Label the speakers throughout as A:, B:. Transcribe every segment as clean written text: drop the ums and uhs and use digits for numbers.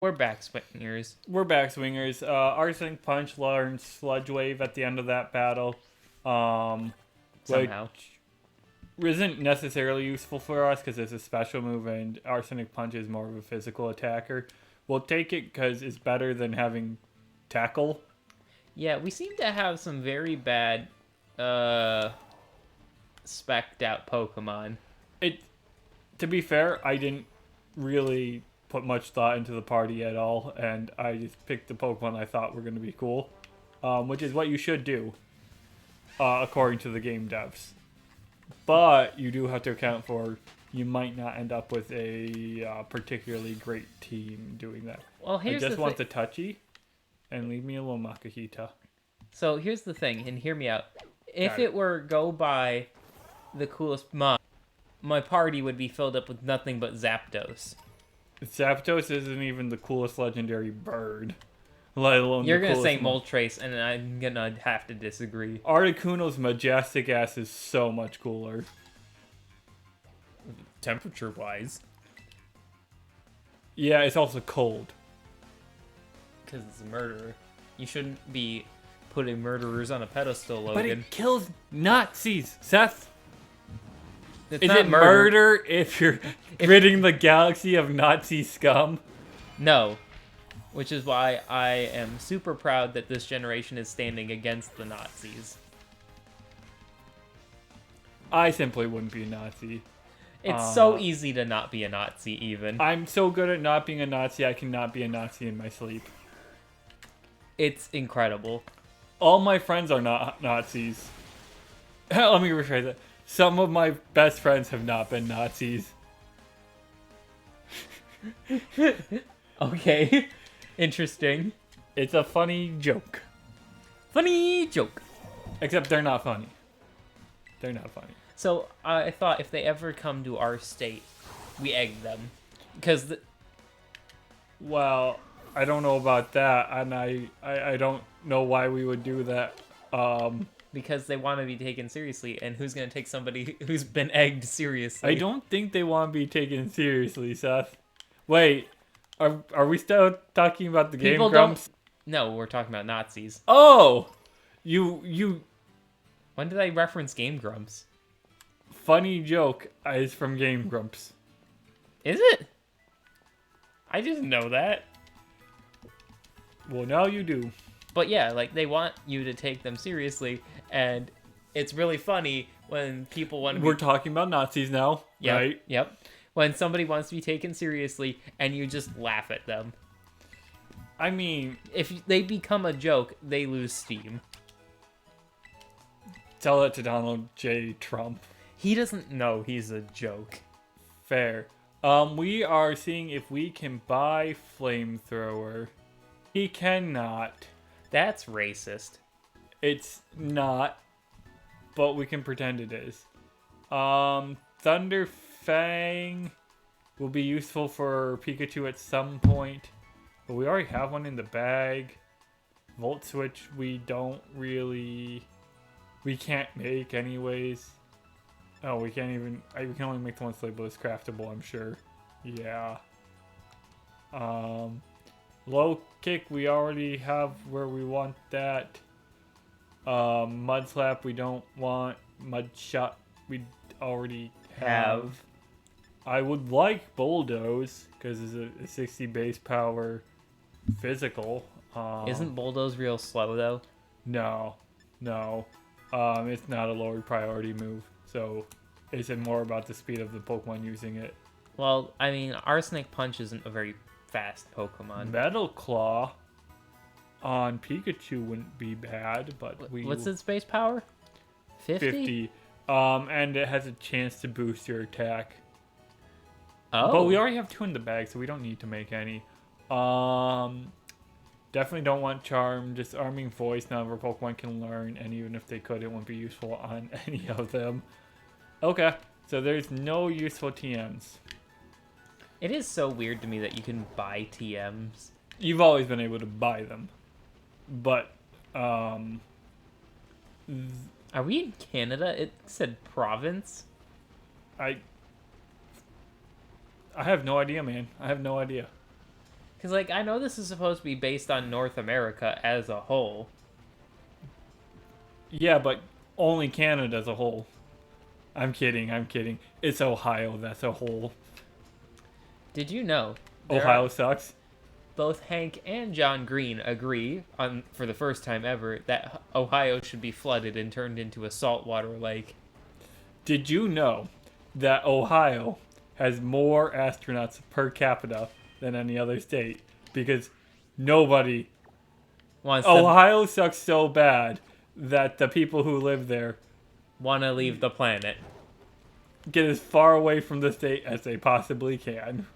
A: We're back, swingers.
B: We're back, swingers. Arsenic Punch learned Sludge Wave at the end of that battle, which
A: Somehow.
B: isn't necessarily useful for us because it's a special move, and Arsenic Punch is more of a physical attacker. We'll take it because it's better than having Tackle.
A: Yeah, we seem to have some very bad, specced out Pokemon.
B: To be fair, I didn't really put much thought into the party at all, and I just picked the Pokemon I thought were going to be cool, which is what you should do, according to the game devs. But you do have to account for you might not end up with a particularly great team doing that.
A: Well, here's
B: I just
A: the
B: want the touchy, and leave me alone, Makahita.
A: So here's the thing, and hear me out. If
B: Got
A: it
B: it.
A: were go by the coolest mod, my party would be filled up with nothing but Zapdos.
B: Zapdos isn't even the coolest legendary bird, let alone
A: You're
B: the
A: gonna
B: coolest
A: say Moltres, and I'm gonna have to disagree.
B: Articuno's majestic ass is so much cooler.
A: Temperature-wise.
B: Yeah, it's also cold.
A: Because it's a murderer. You shouldn't be putting murderers on a pedestal, Logan.
B: But it kills Nazis, Seth.
A: It's
B: Is
A: not
B: it murder if you're ridding the galaxy of Nazi scum?
A: No. Which is why I am super proud that this generation is standing against the Nazis.
B: I simply wouldn't be a Nazi.
A: It's so easy to not be a Nazi, even.
B: I'm so good at not being a Nazi, I cannot be a Nazi in my sleep.
A: It's incredible.
B: All my friends are not Nazis. Let me rephrase it. Some of my best friends have not been Nazis.
A: Okay. Interesting.
B: It's a funny joke.
A: Funny joke.
B: Except they're not funny. They're not funny.
A: So, I thought if they ever come to our state, we egg them. Because
B: Well, I don't know about that, and I don't know why we would do that.
A: because they want to be taken seriously, and who's going to take somebody who's been egged seriously?
B: I don't think they want to be taken seriously, Seth. Wait, are we still talking about the Game
A: People
B: Grumps?
A: No, we're talking about Nazis.
B: Oh, you
A: When did I reference Game Grumps?
B: funny joke is from Game Grumps.
A: Is it? I didn't know that.
B: Well, now you do.
A: But yeah, like, they want you to take them seriously, and it's really funny when people want to
B: We're talking about Nazis now,
A: Yep,
B: right?
A: Yep. When somebody wants to be taken seriously, and you just laugh at them.
B: I mean,
A: If they become a joke, they lose steam.
B: tell that to Donald J. Trump.
A: He doesn't know he's a joke.
B: Fair. We are seeing if we can buy Flamethrower. He cannot.
A: That's racist.
B: It's not, but we can pretend it is. Thunder Fang will be useful for Pikachu at some point, but we already have one in the bag. Volt Switch we can't make anyways. Oh, we can't even, we can only make the one labeled as craftable, I'm sure. Yeah. Low Kick we already have where we want that. Mud Slap we don't want. Mud Shot we already have. I would like Bulldoze because it's a 60 base power physical.
A: Isn't Bulldoze real slow, though?
B: No. It's not a lower priority move, so it's more about the speed of the Pokemon using it.
A: Well, I mean, Arsenic Punch isn't a very fast Pokemon.
B: Metal Claw on Pikachu wouldn't be bad, but
A: What's its base power? 50?
B: 50. And it has a chance to boost your attack.
A: Oh.
B: But we already have 2 in the bag, so we don't need to make any. Definitely don't want Charm. Disarming Voice, none of our Pokemon can learn, and even if they could, it won't be useful on any of them. Okay, so there's no useful TMs.
A: It is so weird to me that you can buy TMs.
B: You've always been able to buy them. But,
A: Are we in Canada? It said province.
B: I have no idea, man. I have no idea.
A: Because, like, I know this is supposed to be based on North America as a whole.
B: Yeah, but only Canada as a whole. I'm kidding. It's Ohio that's a whole.
A: Did you know
B: Ohio sucks.
A: both Hank and John Green agree on, for the first time ever, that Ohio should be flooded and turned into a saltwater lake?
B: Did you know that Ohio has more astronauts per capita than any other state? Because nobody... Ohio sucks so bad that the people who live there
A: want to leave the planet.
B: Get as far away from the state as they possibly can.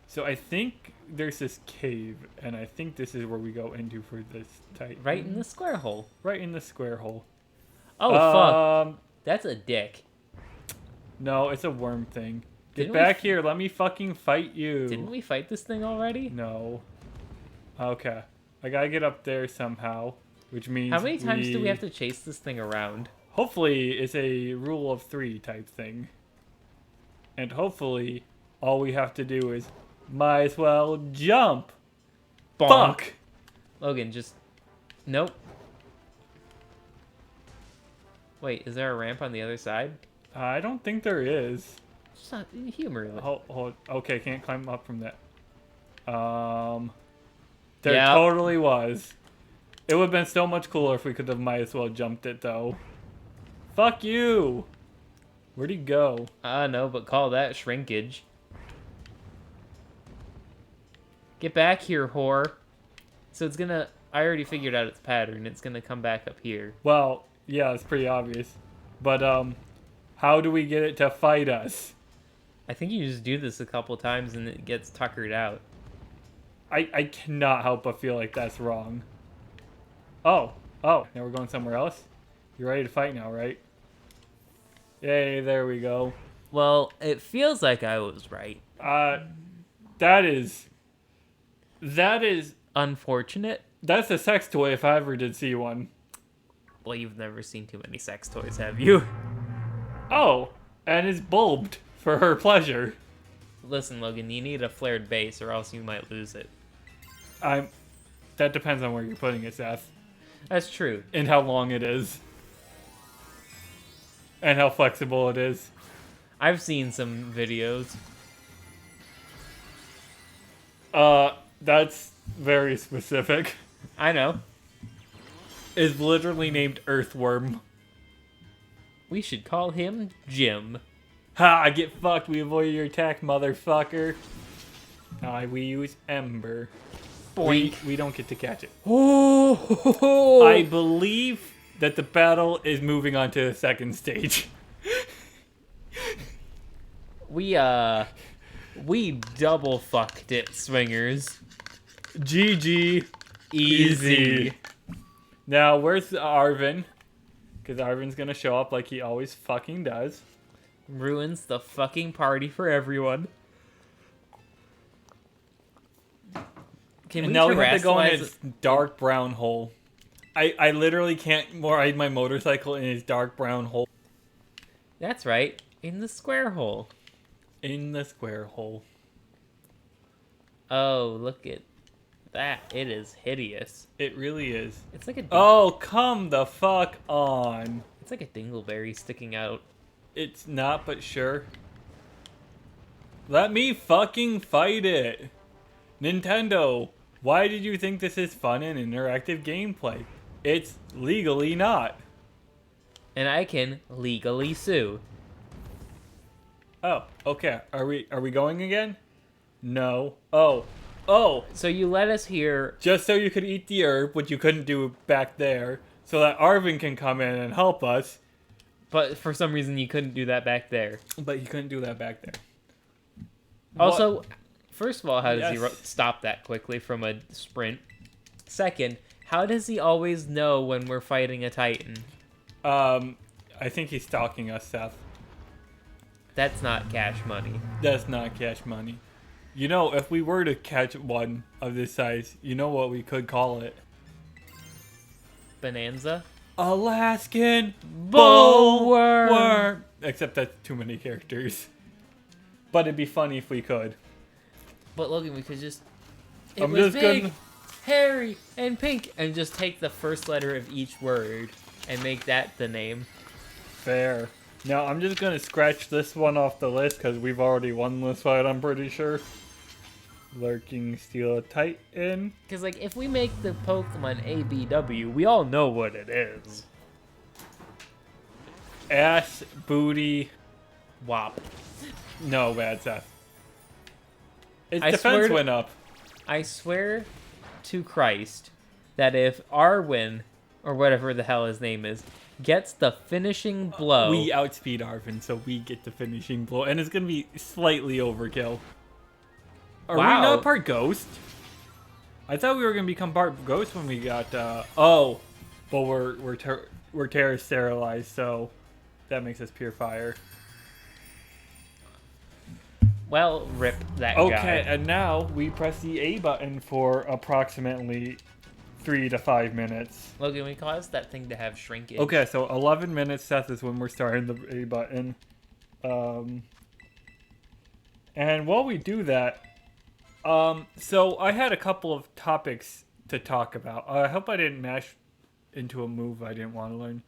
B: So I think there's this cave, and I think this is where we go into for this Titan.
A: Right in the square hole.
B: Right in the square hole.
A: Oh, fuck. That's a dick.
B: No, it's a worm thing. Get
A: Didn't
B: back here. Let me fucking fight you.
A: Didn't we fight this thing already?
B: No. Okay. I gotta get up there somehow, which means
A: how many times do we have to chase this thing around?
B: Hopefully, it's a rule of 3 type thing. And hopefully, all we have to do is might as well jump.
A: Bonk.
B: Fuck.
A: Logan, just... Nope. Wait, is there a ramp on the other side?
B: I don't think there is.
A: Just not humor.
B: Hold. Okay, can't climb up from that. There
A: Yep.
B: totally was. It would have been so much cooler if we could have might as well jumped it, though. Fuck you! Where'd he go?
A: No, but call that shrinkage. Get back here, whore. So it's gonna... I already figured out its pattern. It's gonna come back up here.
B: Well, yeah, it's pretty obvious. But, how do we get it to fight us?
A: I think you just do this a couple times and it gets tuckered out.
B: I cannot help but feel like that's wrong. Oh, now we're going somewhere else? You're ready to fight now, right? Yay, there we go.
A: Well, it feels like I was right.
B: That is
A: Unfortunate.
B: that's a sex toy if I ever did see one.
A: Well, you've never seen too many sex toys, have you?
B: Oh, and it's bulbed for her pleasure.
A: Listen, Logan, you need a flared base or else you might lose it.
B: That depends on where you're putting it, Seth.
A: That's true.
B: And how long it is. And how flexible it is.
A: I've seen some videos.
B: That's very specific.
A: I know.
B: Is literally named Earthworm.
A: We should call him Jim.
B: Ha! I get fucked. We avoid your attack, motherfucker. We use Ember.
A: Boink.
B: We don't get to catch it.
A: Oh!
B: I believe that the battle is moving on to the second stage.
A: We double fucked it, swingers.
B: GG.
A: Easy.
B: Now, where's Arvin? Because Arvin's gonna show up like he always fucking does.
A: Ruins the fucking party for everyone. Can
B: And now we have to go in his dark brown hole. I literally can't ride my motorcycle in his dark brown hole.
A: That's right, in the square hole.
B: In the square hole.
A: Oh, look at that. It is hideous.
B: It really is.
A: It's like a
B: Oh, come the fuck on.
A: it's like a dingleberry sticking out.
B: It's not, but sure. Let me fucking fight it. Nintendo, why did you think this is fun and interactive gameplay? It's legally not.
A: And I can legally sue.
B: Oh, okay. Are we going again? No. Oh.
A: So you let us hear...
B: Just so you could eat the herb, which you couldn't do back there, so that Arvin can come in and help us.
A: But for some reason you couldn't do that back there.
B: But you couldn't do that back there.
A: Also,
B: What?
A: first of all, how does he stop that quickly from a sprint? Second, how does he always know when we're fighting a Titan?
B: I think he's stalking us, Seth.
A: That's not cash money.
B: That's not cash money. You know, if we were to catch one of this size, you know what we could call it?
A: Bonanza?
B: Alaskan
A: Bullworm!
B: Bullworm! Except that's too many characters. But it'd be funny if we could.
A: But Logan, we could just... It
B: I'm
A: was
B: just
A: big,
B: gonna...
A: hairy, and pink. And just take the first letter of each word and make that the name.
B: Fair. Now, I'm just gonna scratch this one off the list because we've already won this fight, I'm pretty sure. Lurking Steel Titan.
A: Because, like, if we make the Pokemon ABW, we all know what it is.
B: Ass, booty.
A: Wop.
B: No, bad Seth. Its
A: I
B: defense
A: swear to-
B: went up.
A: I swear to Christ that if Arwen, or whatever the hell his name is, gets the finishing blow...
B: We outspeed Arvin, so we get the finishing blow. And it's gonna be slightly overkill. Are we
A: Wow.
B: not part Ghost? I thought we were gonna become part Ghost when we got, Oh. But we're Terra sterilized, so that makes us pure fire.
A: Well, rip that
B: Okay,
A: guy.
B: and now we press the A button for approximately 3 to 5 minutes.
A: Logan, we caused that thing to have shrinkage.
B: Okay, so 11 minutes, Seth, is when we're starting the A button. And while we do that, so I had a couple of topics to talk about. I hope I didn't mash into a move I didn't want to learn.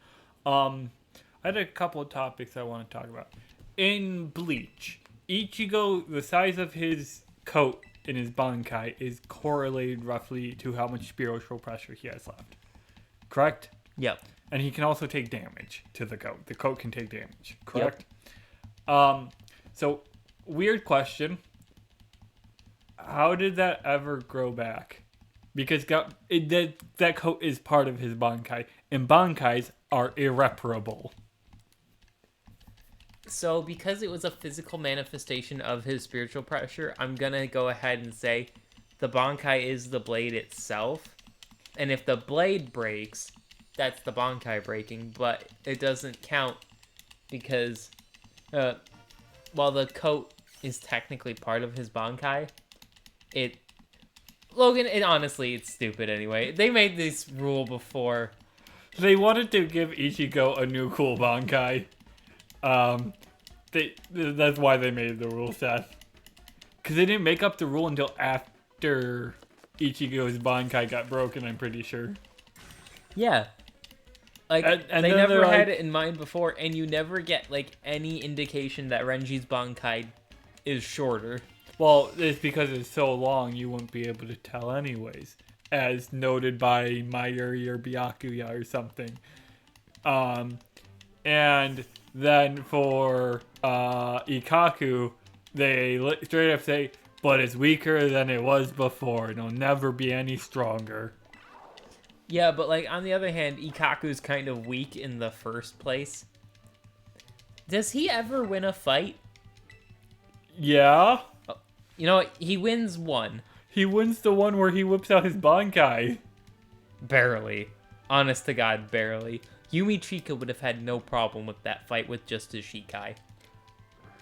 B: I had a couple of topics I want to talk about. In Bleach, Ichigo, the size of his coat in his Bankai is correlated roughly to how much spiritual pressure he has left. Correct?
A: Yep.
B: And he can also take damage to the coat. The coat can take damage. Correct? So, weird question. How did that ever grow back? Because that coat is part of his Bankai. And Bankais are irreparable.
A: So, because it was a physical manifestation of his spiritual pressure, I'm gonna go ahead and say the Bankai is the blade itself. And if the blade breaks, that's the Bankai breaking, but it doesn't count because while the coat is technically part of his Bankai, Logan, honestly, it's stupid anyway. They made this rule before.
B: They wanted to give Ichigo a new cool Bankai. That's why they made the rule, Seth. Because they didn't make up the rule until after Ichigo's Bankai got broken, I'm pretty sure.
A: Yeah. Like,
B: And
A: they
B: then
A: never
B: they're
A: had
B: like-
A: it in mind before, and you never get, like, any indication that Renji's Bankai is shorter.
B: Well, it's because it's so long, you wouldn't be able to tell anyways. As noted by Mayuri or Byakuya or something. And then for Ikaku, they straight up say, but it's weaker than it was before. It'll never be any stronger.
A: Yeah, but, like, on the other hand, Ikaku's kind of weak in the first place. Does he ever win a fight?
B: Yeah?
A: You know what? He wins one.
B: He wins the one where he whips out his Bankai.
A: Barely. Honest to God, barely. Yumi Chika would have had no problem with that fight with just his Shikai.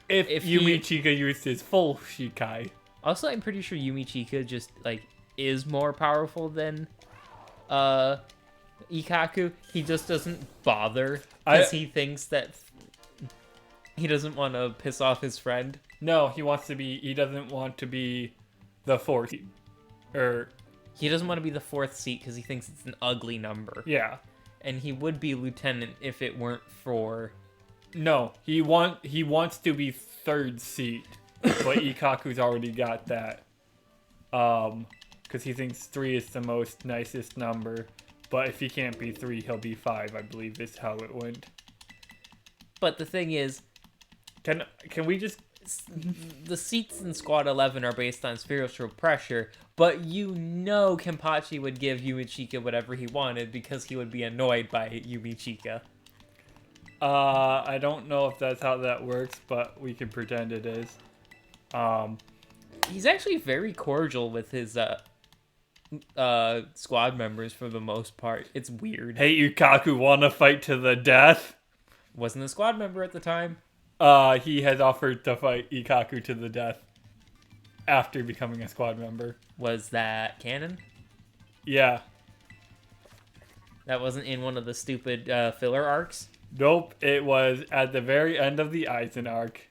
B: If
A: If
B: Yumi
A: he-
B: Chika used his full Shikai.
A: Also, I'm pretty sure Yumi Chika just, like, is more powerful than Ikaku. He just doesn't bother because he thinks that he doesn't want to piss off his friend.
B: No, he doesn't want to be the fourth. Or,
A: He doesn't want to be the fourth seat because he thinks it's an ugly number.
B: yeah.
A: And he would be lieutenant if it weren't for...
B: No, he wants to be third seat, but Ikaku's already got that. Because he thinks 3 is the most nicest number, but if he can't be 3, he'll be 5, I believe is how it went.
A: But the thing is,
B: Can we just...
A: the seats in Squad 11 are based on spiritual pressure, but you know Kenpachi would give Yumi Chika whatever he wanted because he would be annoyed by Yumi Chika.
B: I don't know if that's how that works, but we can pretend it is.
A: He's actually very cordial with his squad members for the most part. It's weird.
B: Hey, Ikaku, wanna fight to the death?
A: Wasn't a squad member at the time.
B: He has offered to fight Ikaku to the death after becoming a squad member.
A: Was that canon?
B: Yeah.
A: That wasn't in one of the stupid filler arcs?
B: Nope, it was at the very end of the Aizen arc.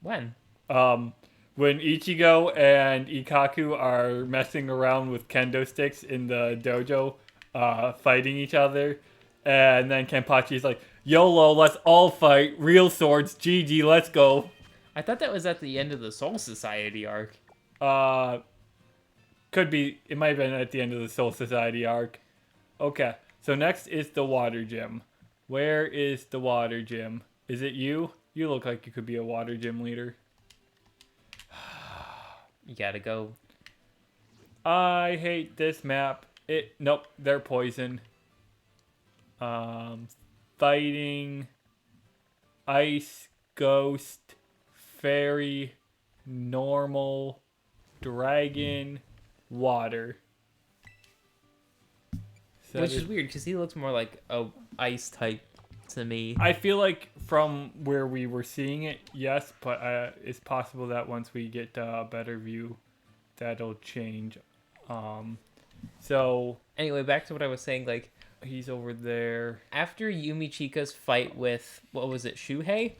A: When?
B: when Ichigo and Ikaku are messing around with kendo sticks in the dojo, fighting each other, and then Kenpachi's like, YOLO, let's all fight, real swords, GG, let's go.
A: I thought that was at the end of the Soul Society arc.
B: Could be, it might have been at the end of the Soul Society arc. Okay, so next is the water gym. Where is the water gym? Is it you? You look like you could be a water gym leader.
A: You gotta go.
B: I hate this map. Nope, they're poison. Fighting, ice, ghost, fairy, normal, dragon, water.
A: Which is weird because he looks more like a ice type to me.
B: I feel like from where we were seeing it, yes, but it's possible that once we get a better view, that'll change. So
A: anyway, back to what I was saying. Like,
B: he's over there.
A: after Yumi Chika's fight with, what was it, Shuhei?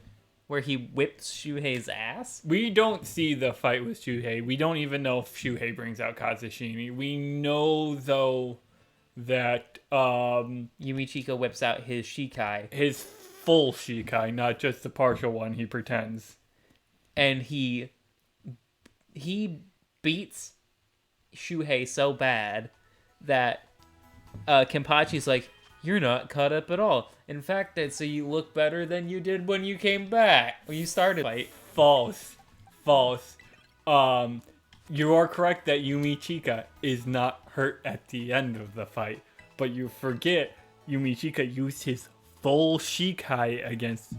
A: Where he whips Shuhei's ass?
B: We don't see the fight with Shuhei. We don't even know if Shuhei brings out Kazushimi. We know, though, that
A: Yumi Chika whips out his Shikai.
B: his full Shikai, not just the partial one he pretends.
A: And he beats Shuhei so bad that Kenpachi's like, you're not caught up at all. In fact, so you look better than you did when you came back. When you started the fight.
B: False. You are correct that Yumi Chika is not hurt at the end of the fight. But you forget Yumi Chika used his full Shikai against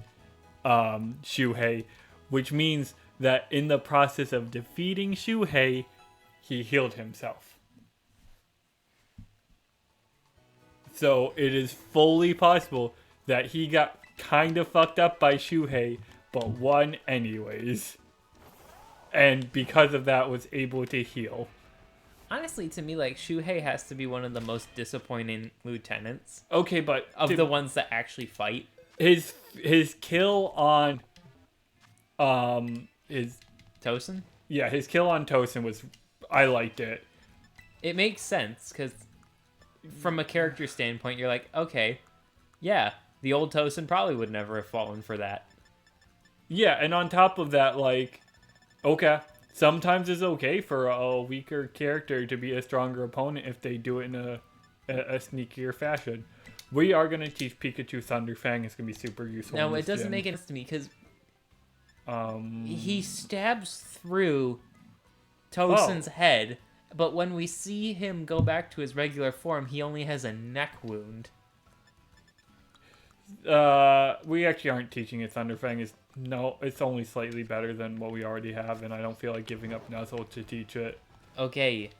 B: Shuhei, which means that in the process of defeating Shuhei, he healed himself. So it is fully possible that he got kind of fucked up by Shuhei, but won anyways. And because of that was able to heal.
A: Honestly, to me, like, Shuhei has to be one of the most disappointing lieutenants.
B: Okay, but
A: Of the ones that actually fight.
B: his kill on his
A: Tosin?
B: his kill on Tosin was, I liked it.
A: It makes sense, because from a character standpoint, you're like, okay, yeah, the old Tosin probably would never have fallen for that.
B: Yeah, and on top of that, like, okay, sometimes it's okay for a weaker character to be a stronger opponent if they do it in a sneakier fashion. We are going to teach Pikachu Thunderfang. It's going to be super useful.
A: No, it doesn't make sense to me, because he stabs through Tosin's head, but when we see him go back to his regular form, he only has a neck wound.
B: We actually aren't teaching it. Thunderfang is it's only slightly better than what we already have, and I don't feel like giving up Nuzzle to teach it.
A: Okay,